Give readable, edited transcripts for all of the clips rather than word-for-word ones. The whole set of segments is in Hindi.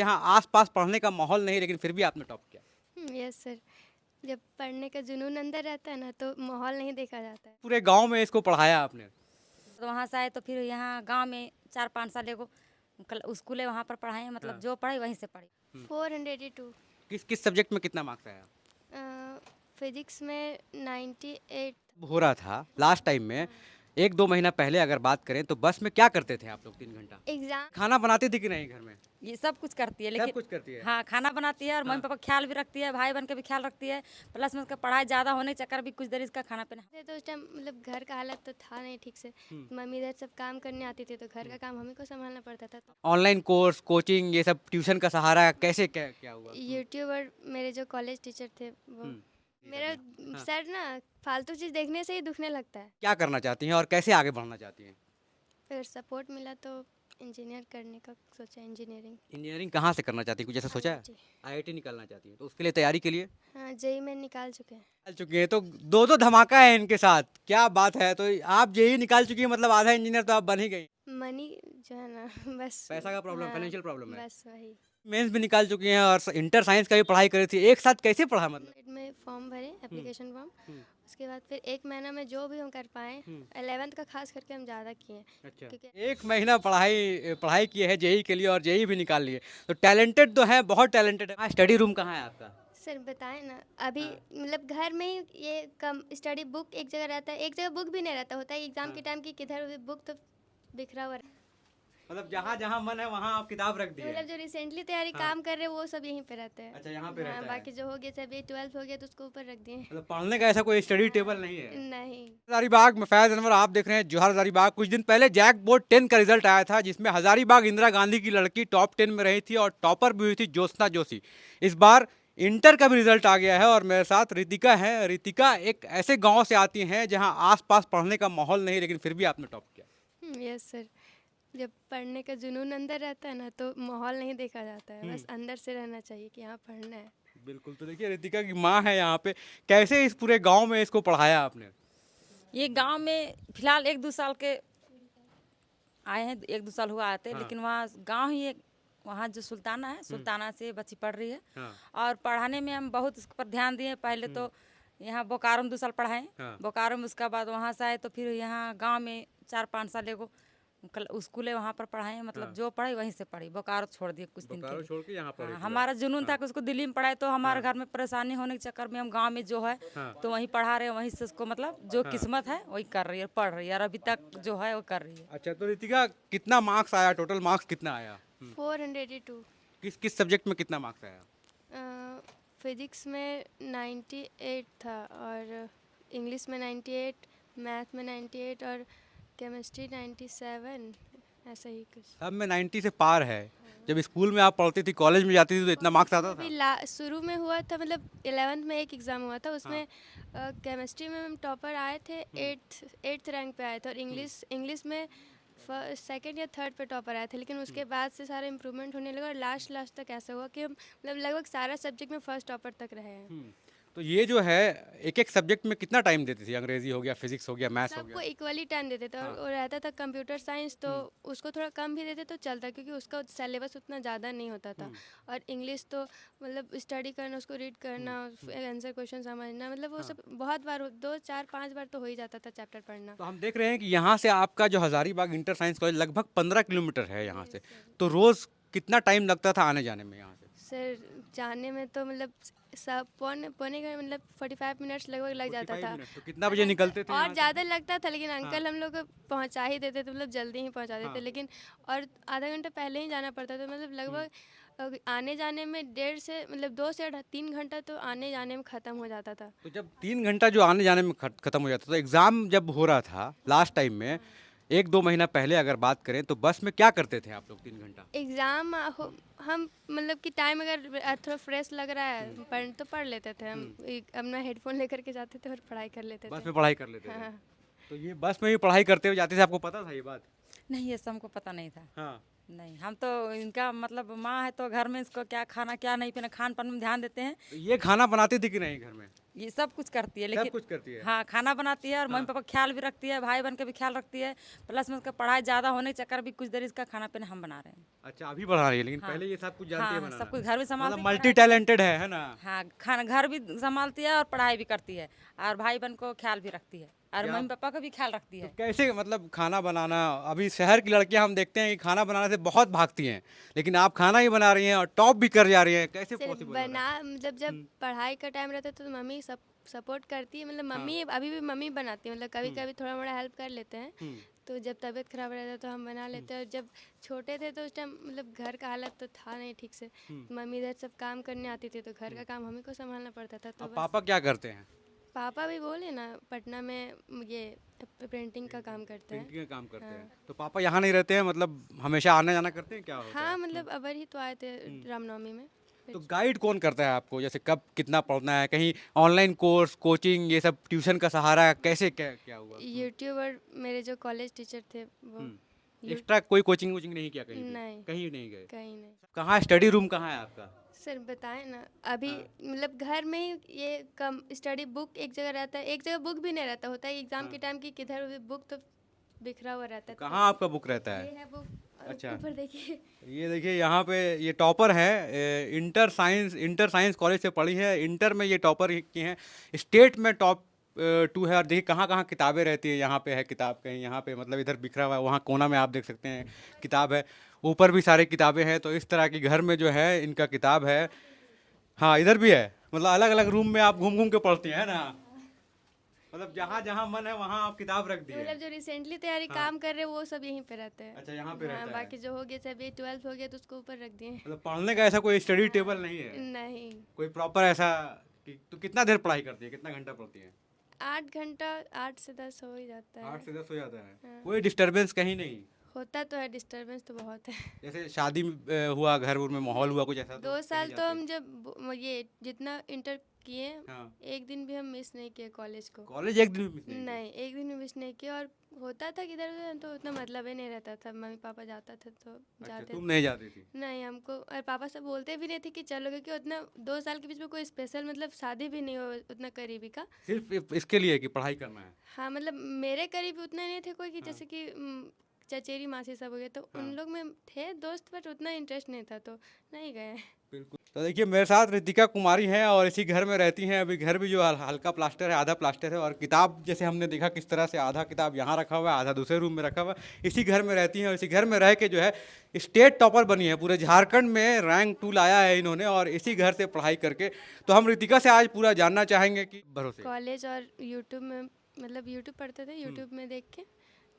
यहाँ आस-पास पढ़ने का माहौल नहीं, लेकिन फिर भी आपने टॉप किया। Yes sir. जब पढ़ने का जुनून अंदर रहता है ना तो माहौल नहीं देखा जाता है। पूरे गाँव में इसको पढ़ाया आपने। तो वहाँ से आए तो फिर यहाँ गांव में 4-5 साल एगो स्कूल है, वहाँ पर पढ़ाए हैं, मतलब हाँ। जो पढ़े वहीं से पढ़े। 482। किस सब्जेक्ट में कितना मार्क्स आया? फिजिक्स में 98। हो रहा था लास्ट टाइम में, 1-2 महीना पहले अगर बात करें तो बस में क्या करते थे आप लोग 3 घंटा? एग्ज़ाम। खाना बनाती थी कि नहीं घर में? ये सब कुछ करती है, सब लेकिन कुछ करती है। हाँ, खाना बनाती है और हाँ। मम्मी पापा का ख्याल भी रखती है, भाई बहन का भी ख्याल रखती है, प्लस में उसका पढ़ाई ज़्यादा होने के चक्कर भी कुछ देर इसका खाना पीना। तो उस टाइम मतलब घर का हालत तो था नहीं ठीक से। मम्मी इधर सब काम करने आती थी तो घर का काम हमें को संभालना पड़ता था। ऑनलाइन कोर्स, कोचिंग, ये सब ट्यूशन का सहारा कैसे क्या हुआ? यूट्यूब और मेरे जो कॉलेज टीचर थे वो हुँ। मेरा हाँ। सर ना फालतू चीज़ देखने से ही दुखने लगता है। क्या करना चाहती हैं और कैसे आगे बढ़ना चाहती हैं? फिर सपोर्ट मिला तो इंजीनियर करने का सोचा, इंजीनियरिंग। इंजीनियरिंग कहाँ से करना चाहती हैं? कुछ ऐसा सोचा है? IIT। आईआईटी निकालना चाहती हैं, तो उसके लिए तैयारी के लिए हाँ, जेई में निकाल चुके हैं। निकाल चुकी हैं, तो 2-2 धमाका है इनके साथ, क्या बात है! तो आप जेईई निकाल चुकी हैं, मतलब आधा इंजीनियर तो आप बन ही गई। मनी जो है ना बस। पैसा का प्रॉब्लम, हाँ, फाइनेंशियल प्रॉब्लम है। बस वही। मेंस भी निकाल चुकी हैं और इंटर साइंस का भी पढ़ाई करी थी, एक साथ कैसे पढ़ा मतलब? नेट में फॉर्म भरे, एप्लीकेशन फॉर्म। हुँ। उसके बाद फिर 1 महीना में जो भी हम कर पाए। 11th का खास करके हम ज़्यादा किए अच्छा, क्योंकि 1 महीना पढ़ाई पढ़ाई की है जेईई के लिए और जेईई भी निकाल लिए, तो टैलेंटेड तो हैं, बहुत टैलेंटेड है। हाँ, स्टडी रूम कहाँ है आपका? सर बताएं ना अभी हाँ। मतलब घर में ही ये कम स्टडी बुक एक जगह रहता है, एक जगह बुक भी नहीं रहता, होता है एग्जाम हाँ। के टाइम की किधर बुक तो बिखरा हुआ रहता मतलब जहाँ-जहाँ मन है वहाँ आप किताब रख है। दिए। मतलब जो रिसेंटली तैयारी हाँ। काम कर रहे हैं वो सब यहीं पे रहते हैं। अच्छा, यहाँ पे हाँ, रहता है। बाकी जो हो गया सब ये 12th हो गया तो उसको ऊपर रख दिए। मतलब पढ़ने का ऐसा कोई स्टडी टेबल नहीं है। नहीं। हजारीबाग में फैज़ अनवर आप देख रहे हैं जोहार हजारीबाग। कुछ दिन पहले जैक बोर्ड 10 का रिजल्ट आया था, जिसमें हजारीबाग इंदिरा गांधी की लड़की टॉप 10 में रही थी और टॉपर भी हुई थी ज्योत्सना जोशी। इस बार इंटर का भी रिजल्ट आ गया है और मेरे साथ रितिका है। रितिका एक ऐसे गांव से आती हैं जहां आसपास पढ़ने का माहौल नहीं, लेकिन फिर भी आपने टॉप किया। Yes sir. जब पढ़ने का जुनून अंदर रहता है ना तो माहौल नहीं देखा जाता है, बस अंदर से रहना चाहिए कि हाँ पढ़ना है। बिल्कुल, तो देखिए रितिका की माँ है यहाँ पे। कैसे इस पूरे गांव में इसको पढ़ाया आपने? ये गांव में फिलहाल 1-2 साल के आए हैं, 1-2 साल हुआ आते, हाँ। लेकिन वहाँ गांव ही एक, वहाँ जो सुल्ताना है, सुल्ताना से बच्ची पढ़ रही है। हाँ। और पढ़ाने में हम बहुत इसके पर ध्यान दिए। पहले तो यहाँ बोकारो में 2 साल पढ़ाए, हाँ। बोकारो में, उसके बाद वहाँ से आए तो फिर यहाँ गांव में 4-5 साल एगो स्कूल है, वहाँ पर पढ़ाए हैं, मतलब हाँ। जो पढ़े वहीं से पढ़ी। बोकारो छोड़ दिए कुछ दिन के बोकारो लिए। छोड़ के यहाँ पढ़ी हाँ, पूरा। हमारा जुनून था हाँ। कि उसको दिल्ली में पढ़ाए, तो हमारे घर में परेशानी होने के चक्कर में हम गांव में जो है हाँ। तो वहीं पढ़ा रहे हैं, वहीं से उसको मतलब जो किस्मत है वही कर रही है, पढ़ रही है और अभी तक जो है वो कर रही है। अच्छा, तो रितिका कितना मार्क्स आया, टोटल मार्क्स कितना आया? 482। किस सब्जेक्ट में कितना मार्क्स आया? फिजिक्स में 98 था और इंग्लिश में 98, मैथ में 98 और केमिस्ट्री 97, ऐसा ही कुछ। सब में 90 से पार है। जब स्कूल में आप पढ़ती थी, कॉलेज में जाती थी, तो इतना मार्क्स आता था? अभी शुरू में हुआ था, मतलब 11th में एक एग्ज़ाम हुआ था उसमें केमिस्ट्री में हम टॉपर आए थे, 8th रैंक पे आए थे और इंग्लिश में सेकंड या थर्ड पे टॉपर आए थे, लेकिन उसके बाद से सारा इम्प्रूवमेंट होने लगा और लास्ट तक ऐसा हुआ कि हम मतलब लगभग सारा सब्जेक्ट में फर्स्ट टॉपर तक रहे हैं। तो ये जो है एक-एक सब्जेक्ट में कितना टाइम देती थी? अंग्रेजी हो गया, फिजिक्स हो गया, मैथ्स हो सबको गया। इक्वली टाइम देते थे और वो रहता था कंप्यूटर साइंस तो उसको थोड़ा कम भी देते तो चलता, क्योंकि उसका सिलेबस उतना ज़्यादा नहीं होता था। और इंग्लिश तो मतलब स्टडी करना, उसको रीड करना, आंसर क्वेश्चन समझना, मतलब वो सब बहुत बार 2-4-5 बार तो हो ही जाता था चैप्टर पढ़ना। तो हम देख रहे हैं कि यहाँ से आपका जो हजारीबाग इंटर साइंस कॉलेज लगभग 15 किलोमीटर है यहाँ से। तो रोज़ कितना टाइम लगता था आने-जाने में यहाँ से? सर जाने में तो मतलब सब पौने का मतलब 45 मिनट्स लगभग लग जाता 45 था। मिनट। तो कितना बजे निकलते थे यहाँ और से? ज़्यादा लगता था, लेकिन अंकल हम लोग को पहुंचा ही देते थे, मतलब जल्दी ही पहुंचा देते, लेकिन और आधा घंटा पहले ही जाना पड़ता था, मतलब लगभग आने जाने में 1.5 से मतलब 2 से 3 घंटा तो आने जाने में ख़त्म हो जाता था। तो जब 3 घंटा जो आने-जाने में खत्म हो जाता था, तो एग्ज़ाम जब हो रहा था लास्ट टाइम में, 1-2 महीना पहले अगर बात करें, तो बस में क्या करते थे आप लोग 3 घंटा? एग्ज़ाम हम मतलब कि टाइम अगर थोड़ा फ्रेश लग रहा है पढ़ तो पढ़ लेते थे हम। अपना हेडफोन लेकर के जाते थे और पढ़ाई कर लेते बस थे। में पढ़ाई कर लेते थे। हाँ। तो ये बस में ही पढ़ाई करते हुए जाते थे, आपको पता था ये बात? नहीं, ये सब हमको पता नहीं था। हाँ। नहीं, हम तो इनका मतलब माँ है तो घर में इसको क्या खाना क्या नहीं पीना, खान पान में ध्यान देते हैं। तो ये खाना बनाती थी कि नहीं घर में? ये सब कुछ करती है, सब लेकिन कुछ करती है। हाँ खाना बनाती है और मम्मी पापा का ख्याल भी रखती है, भाई बहन का भी ख्याल रखती है। प्लस में उसका पढ़ाई ज़्यादा होने के चक्कर भी कुछ देर इसका खाना पीना हम बना रहे हैं। अच्छा, अभी बढ़ा रही है, लेकिन हाँ पहले ये सब कुछ जानती हाँ है हाँ, बनाना। सब कुछ घर भी मतलब संभालती है, मल्टी पढ़ाई भी टैलेंटेड है ना? हाँ खाना घर भी संभालती है और पढ़ाई भी करती है और भाई बहन को ख्याल भी रखती है और क्या- मम्मी पापा का भी ख्याल रखती तो है। कैसे मतलब खाना बनाना, अभी शहर की लड़कियां हम देखते हैं कि खाना बनाने से बहुत भागती हैं, लेकिन आप खाना ही बना रही हैं और टॉप भी कर जा रही हैं, कैसे सिर्फ पॉसिबल हो रहा है? बना मतलब जब पढ़ाई का टाइम रहता है तो मम्मी सब सपोर्ट करती है, मतलब मम्मी अभी भी मम्मी बनाती है, मतलब कभी कभी थोड़ा मोड़ा हेल्प कर लेते हैं। हम्म। तो जब तबीयत खराब रहता है तो हम बना लेते हैं, और जब छोटे थे तो उस टाइम मतलब घर का हालत तो था नहीं ठीक से, मम्मी इधर सब काम करने आती थी तो घर का काम हमें को संभालना पड़ता था। तो अब बस पापा क्या करते हैं? पापा भी बोले ना पटना में ये प्रिंटिंग का काम करते हैं। पेंटिंग का काम करते हैं, तो पापा यहाँ नहीं रहते हैं, मतलब हमेशा आना जाना करते हैं, क्या होता हाँ है? मतलब अबर ही तो आए थे रामनवमी में। तो गाइड कौन करता है आपको, जैसे कब कितना पढ़ना है, कहीं ऑनलाइन कोर्स कोचिंग ये सब ट्यूशन का सहारा, कैसे क्या क्या हुआ? यूट्यूब और मेरे जो कॉलेज टीचर थे वो एक्स्ट्रा कोई कोचिंग वोचिंग नहीं किया कहीं पे? नहीं कहीं नहीं गए? कहीं नहीं। कहाँ स्टडी रूम कहाँ है आपका? सर बताएं ना अभी मतलब घर में ही ये कम स्टडी बुक एक जगह रहता है, एक जगह बुक भी नहीं रहता, होता है एग्जाम के टाइम की किधर भी बुक तो बिखरा हुआ रहता है। कहाँ आपका बुक रहता ये है? है बुक, अच्छा। ऊपर देखिए। ये देखिए यहाँ पे ये टॉपर है, इंटर साइंस कॉलेज से पढ़ी है, इंटर में ये टॉपर की हैं, स्टेट में टॉप 2 है। और देखिए कहाँ कहाँ किताबें रहती है, यहाँ पे है किताब कहीं, यहाँ पे मतलब इधर बिखरा हुआ है, वहाँ कोना में आप देख सकते हैं किताब है, ऊपर भी सारी किताबें हैं। तो इस तरह की घर में जो है इनका किताब है। हाँ इधर भी है, मतलब अलग अलग रूम में आप घूम घूम के पढ़ती हैं ना, मतलब जहाँ जहाँ मन है वहाँ आप किताब रख दी है। मतलब जो रिसेंटली तैयारी काम कर रहे हैं वो सब यहीं पे रहते हैं। अच्छा, यहाँ पे हाँ, रहता है। बाकी जो हो गया सब ये 12th हो गया तो उसको ऊपर रख दिए। मतलब पढ़ने का ऐसा कोई स्टडी टेबल नहीं है, नहीं, कोई प्रॉपर ऐसा कि तो कितना देर पढ़ाई करती है, कितना घंटा पढ़ती है? 8 घंटा 8 से 10 हो ही जाता है। 8 से 10 हो जाता है, कोई डिस्टरबेंस कहीं नहीं? होता तो है, डिस्टर्बेंस तो बहुत है। जैसे शादी हुआ, घर उर में माहौल हुआ कुछ ऐसा, तो 2 साल कहीं तो जाते हम जब ये जितना इंटर किए हैं? हाँ, एक दिन भी हम मिस नहीं किए कॉलेज को। कॉलेज एक दिन भी मिस नहीं किया? नहीं, एक दिन भी मिस नहीं किया, और होता था किधर उधर तो उतना मतलब ही नहीं रहता था, मम्मी पापा जाता था तो अच्छा, जाते तुम नहीं जाती थी? नहीं हमको, और पापा से बोलते भी नहीं थे कि चलो, क्योंकि उतना 2 साल के बीच में कोई स्पेशल मतलब शादी भी नहीं हो उतना करीबी का। सिर्फ इसके लिए कि पढ़ाई करना है? हाँ मतलब मेरे करीब उतने नहीं थे कोई कि जैसे कि चचेरी मासी सब हो गए, तो उन लोग में थे दोस्त, बट उतना इंटरेस्ट नहीं था तो नहीं गए। बिल्कुल। तो देखिए मेरे साथ रितिका कुमारी हैं और इसी घर में रहती हैं। अभी घर भी जो हल्का प्लास्टर है, आधा प्लास्टर है, और किताब जैसे हमने देखा किस तरह से आधा किताब यहाँ रखा हुआ है, आधा दूसरे रूम में रखा हुआ है। इसी घर में रहती हैं और इसी घर में रह के जो है स्टेट टॉपर बनी है, पूरे झारखंड में रैंक 2 लाया है इन्होंने, और इसी घर से पढ़ाई करके। तो हम रितिका से आज पूरा जानना चाहेंगे कि भरोसे कॉलेज और यूट्यूब में मतलब यूट्यूब पढ़ते थे, यूट्यूब में देख के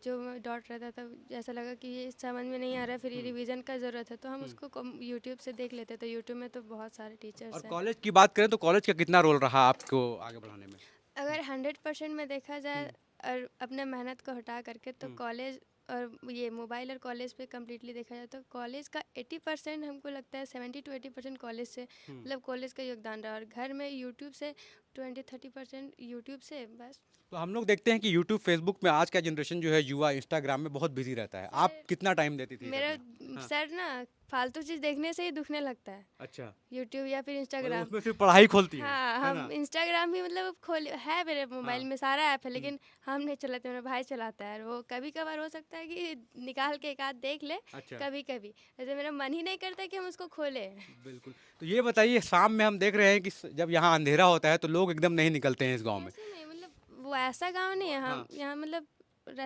जो डाउट रहता था, ऐसा लगा कि ये समझ में नहीं आ रहा है, फिर ये रिवीजन का ज़रूरत है, तो हम उसको यूट्यूब से देख लेते। तो यूट्यूब में तो बहुत सारे टीचर्स और हैं। कॉलेज की बात करें तो कॉलेज का कितना रोल रहा आपको आगे बढ़ाने में? अगर 100% में देखा जाए और अपने मेहनत को हटा करके, तो कॉलेज और ये मोबाइल और कॉलेज पे कम्प्लीटली देखा जाए तो कॉलेज का 80% हमको लगता है, 70 to 80% कॉलेज से मतलब कॉलेज का योगदान रहा, और घर में यूट्यूब से 20-30% यूट्यूब से बस। तो हम लोग देखते हैं कि यूट्यूब फेसबुक में आज का जनरेशन जो है युवा इंस्टाग्राम में बहुत बिजी रहता है, आप कितना टाइम देती थी? मेरा सर ना फालतू चीज़ देखने से ही दुखने लगता है, अच्छा, यूट्यूब या फिर मतलब इंस्टाग्राम। उसमें सिर्फ पढ़ाई खोलती है? हाँ, है ना? हम इंस्टाग्राम भी मतलब खोल है मेरे मोबाइल में, सारा ऐप है, लेकिन हम नहीं चलाते, मेरा भाई चलाता है, और वो कभी कभार हो सकता है कि निकाल के एक आध देख ले। अच्छा। कभी कभी ऐसे मेरा मन ही नहीं करता कि हम उसको खोले। बिल्कुल। तो ये बताइए, शाम में हम देख रहे हैं कि जब यहाँ अंधेरा होता है तो लोग एकदम नहीं निकलते हैं इस गांव में। ऐसे नहीं, मतलब वो ऐसा गांव नहीं है, हम यहाँ मतलब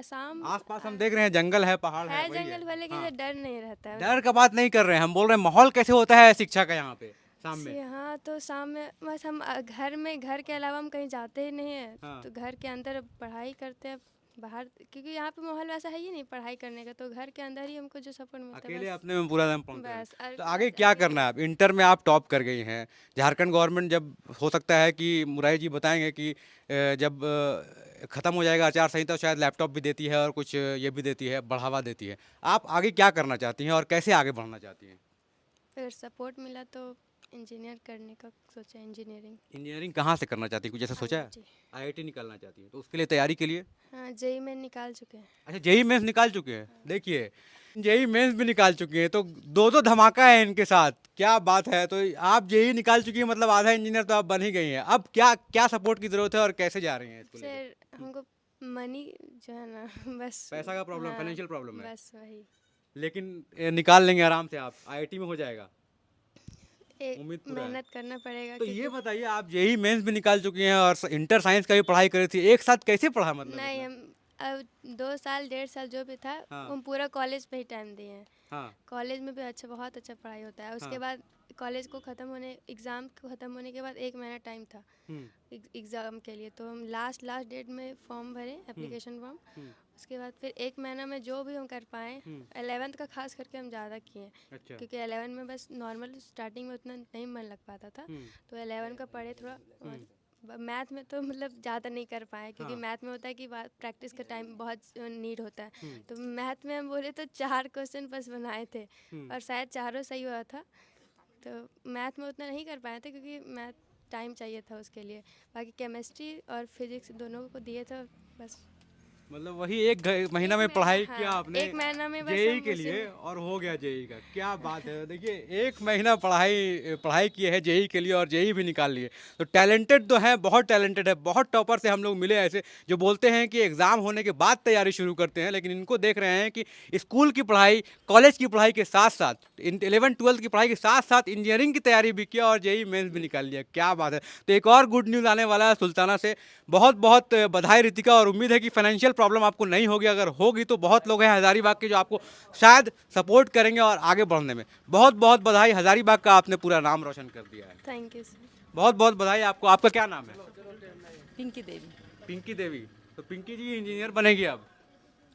शाम आसपास हम देख रहे हैं जंगल है, पहाड़ है, है, वही जंगल वाले की डर नहीं रहता है। डर का बात नहीं कर रहे हैं, हम बोल रहे हैं माहौल कैसे होता है शिक्षा का यहाँ पे शाम में? यहाँ तो शाम में बस हम घर के अलावा हम कहीं जाते ही नहीं है। हाँ। तो घर के अंदर पढ़ाई करते हैं बाहर, क्योंकि यहाँ पे माहौल वैसा है ही नहीं पढ़ाई करने का, तो घर के अंदर ही हमको जो सपोर्ट मिलता है अकेले बस। अपने में पूरा दम पढ़ते हैं। बस, और तो आगे क्या करना है? अब इंटर में आप टॉप कर गई हैं, झारखंड गवर्नमेंट जब हो सकता है कि मुरारी जी बताएंगे कि जब खत्म हो जाएगा आचार संहिता तो शायद लैपटॉप भी देती है और कुछ ये भी देती है, बढ़ावा देती है। आप आगे क्या करना चाहती हैं और कैसे आगे बढ़ना चाहती हैं? अगर सपोर्ट मिला तो इंजीनियर करने का सोचा है, इंजीनियरिंग। इंजीनियरिंग कहाँ से करना चाहती है, कुछ ऐसा सोचा है? IIT। आईआईटी निकालना चाहती है, तो उसके लिए तैयारी के लिए हाँ, जेई में निकाल चुके हैं। अच्छा जेई मेंस निकाल चुके हैं। देखिए जेई मेंस भी निकाल चुके हैं, तो दो दो धमाका है इनके साथ, क्या बात है। तो आप जेई निकाल चुकी हैं, मतलब आधा इंजीनियर तो आप बन ही गई हैं। अब क्या क्या सपोर्ट की जरूरत है और कैसे जा रही हैं इसको लेकर? सर हमको मनी जो है ना बस। पैसा का प्रॉब्लम, हाँ, फाइनेंशियल प्रॉब्लम है, बस वही। लेकिन निकाल लेंगे आराम से, आप आईआईटी में हो जाएगा, एक उम्मीद पूरा है। मेहनत करना पड़ेगा तो ये क्योंकि बताइए, आप जेई मेंस भी निकाल चुकी हैं और इंटर साइंस का भी पढ़ाई करी थी, एक साथ कैसे पढ़ा मतलब नहीं, इतना? हम अब 2 साल 1.5 साल जो भी था हाँ। हम पूरा कॉलेज पे ही टाइम दिए हैं। हाँ कॉलेज में भी अच्छा, बहुत अच्छा पढ़ाई होता है। उसके हाँ। बाद कॉलेज को ख़त्म होने, एग्ज़ाम को ख़त्म होने के बाद 1 महीना टाइम था हम्म एग्ज़ाम के लिए, तो हम लास्ट डेट में फॉर्म भरे, एप्लीकेशन फॉर्म। हम्म, उसके बाद फिर 1 महीना में जो भी हम कर पाए, 11th का खास करके हम ज़्यादा किए, अच्छा क्योंकि 11 में बस नॉर्मल स्टार्टिंग में उतना नहीं मन लग पाता था, तो 11 का पढ़े थोड़ा। और मैथ में तो मतलब ज़्यादा नहीं कर पाए, क्योंकि हाँ। मैथ में होता है कि प्रैक्टिस का टाइम बहुत नीड होता है। तो मैथ में हम बोले तो 4 क्वेश्चन बस बनाए थे और शायद चारों सही हुआ था। तो मैथ में उतना नहीं कर पाए थे, क्योंकि मैथ टाइम चाहिए था उसके लिए। बाकी केमिस्ट्री और फिजिक्स दोनों को दिए थे बस। मतलब वही एक महीना में एक पढ़ाई हाँ, किया आपने 1 महीना में बस जेई हम के उसी लिए में। और हो गया जेई का, क्या बात है। देखिए 1 महीना पढ़ाई पढ़ाई की है जेई के लिए और जेई भी निकाल लिए। तो टैलेंटेड तो है, बहुत टैलेंटेड है, बहुत टॉपर से हम लोग मिले ऐसे जो बोलते हैं कि एग्ज़ाम होने के बाद तैयारी शुरू करते हैं, लेकिन इनको देख रहे हैं कि स्कूल की पढ़ाई, कॉलेज की पढ़ाई के साथ साथ 11th-12th की पढ़ाई के साथ साथ इंजीनियरिंग की तैयारी भी किया और जेई मेंस भी निकाल लिया, क्या बात है। तो एक और गुड न्यूज़ आने वाला है सुल्ताना से, बहुत बहुत बधाई रितिका, और उम्मीद है कि फाइनेंशियल प्रॉब्लम आपको नहीं होगी, अगर होगी तो बहुत लोग हैं हज़ारीबाग के जो आपको शायद सपोर्ट करेंगे और आगे बढ़ने में। बहुत बहुत बधाई, हज़ारीबाग का आपने पूरा नाम रोशन कर दिया है। Thank you sir. बहुत बहुत बधाई आपको। आपका क्या नाम है? पिंकी देवी। पिंकी देवी। तो पिंकी जी इंजीनियर बनेगी अब।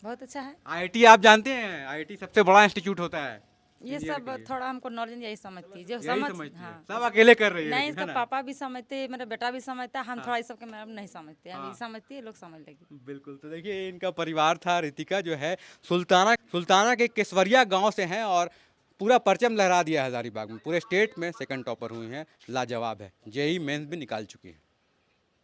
बहुत अच्छा है। आईआईटी आप जानते हैं, आईआईटी सबसे बड़ा इंस्टीट्यूट होता है ये इंजीनियर सब के लिए। थोड़ा हमको नॉलेज यही समझती है, जो यही समझ समझती है, हाँ। सब अकेले कर रही है नहीं, लेकिन, इसका है ना? पापा भी समझते, मेरा बेटा भी समझता है, हम थोड़ा इस सब के मैम नहीं समझते, हम ये समझती है, लोग समझ लेगी। बिल्कुल। तो देखिए इनका परिवार था, रितिका जो है सुल्ताना सुल्ताना के केसवरिया गांव से हैं और पूरा परचम लहरा दिया है हज़ारीबाग में, पूरे स्टेट में सेकंड टॉपर हुई हैं, लाजवाब है, जेई मेंस भी निकाल चुकी हैं।